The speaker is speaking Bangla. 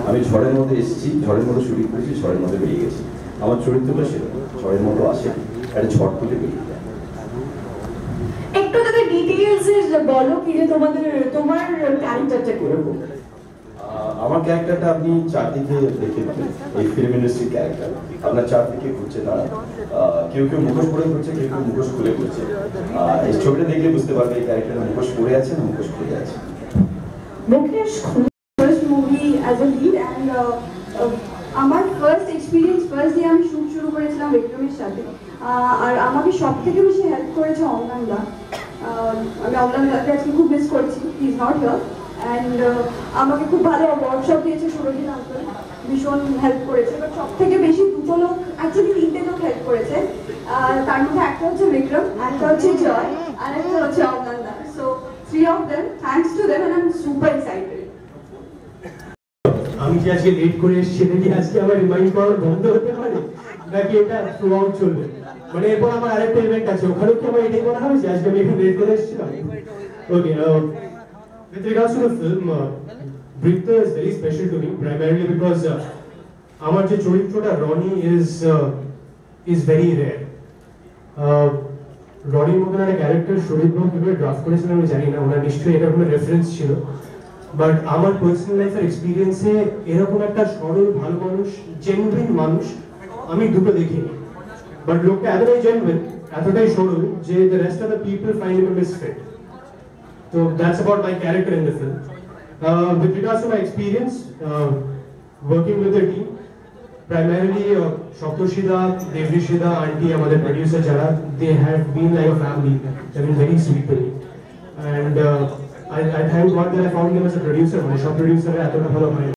আমি ঝড়ের মধ্যে এসেছি, ঝড়ের মধ্যে শুটিং করেছি, ঝড়ের মধ্যে বেরিয়ে গেছি। আমার চরিত্রটা সেরকম, ঝড়ের মতো আসে, একটা ঝড় তুলে বেরিয়ে যায়। একটু যদি ডিটেইলস বলো কি যে তোমার ক্যারেক্টারটা কিরকম? আমার ক্যারেক্টারটা আপনি চারদিকে দেখে পাবেন, এই ফিল্ম ইন্ডাস্ট্রির ক্যারেক্টার আপনার চারদিকে ঘুরছে তারা, কেউ কেউ মুখোশ পরে ঘুরছে, কেউ কেউ মুখোশ খুলে ঘুরছে। এই ছবিটা দেখলে বুঝতে পারবে এই ক্যারেক্টার মুখোশ পরে আছে না মুখোশ খুলে আছে। Mukesh first movie as a lead and আমার ফার্স্ট এক্সপিরিয়েন্স, ফার্স্ট ডে আমি শুট শুরু করেছিলাম বিক্রমের সাথে। আর আমাকে সব থেকে বেশি হেল্প করেছে অমলান দা। আমি অমলান দাকে আজকে খুব মিস করছি, he is not here. And আমাকে খুব ভালো ওয়ার্কশপ দিয়েছে সুরজিৎ আঙ্কেল, ভীষণ হেল্প করেছে। বাট সব থেকে বেশি দুটো লোক, অ্যাকচুয়ালি তিনটে লোক হেল্প করেছে। তার মধ্যে একটা হচ্ছে বিক্রম, একটা হচ্ছে জয়, আর একটা হচ্ছে Amlan da. So 3 of them, thanks to them, and I'm super excited. আমি কি আজকে লেট করে এসেছি, এটা কি আজকে আমার রিমাইন্ড করার বন্ধ হতে পারে, নাকি এটা থ্রু আউট চলবে? মানে এরপর আমার আরেকটা ইভেন্ট আছে, ওখানেও কি আমার এটাই করা হবে যে আজকে আমি এখানে লেট করে এসেছিলাম? ওকে, with regards to the film, Britha is very special to me, primarily because আমার যে চরিত্রটা রনি is very rare. রনির মতন একটা ক্যারেক্টার শরীরবাবু কিভাবে ড্রাফট করেছিলেন আমি জানি না, ওনার নিশ্চয়ই এটা কোনো রেফারেন্স ছিল। বাট আমার পার্সোনাল লাইফের এক্সপিরিয়েন্সে এরকম একটা সরল ভালো মানুষ, জেনুইন মানুষ আমি দুটো দেখিনি। বাট লোকটা এতটাই জেনুইন, এতটাই সরল যে the rest of the people find him a misfit. So that's about my character in the film. With regards to my experience working with the team, primarily Shaptoshida, Devrishida, auntie, আমাদের producer যারা, they have been like a family. They've been very sweet to me. And I thank God that I found them as a producer. My shop producer এতটা ভালো হয়।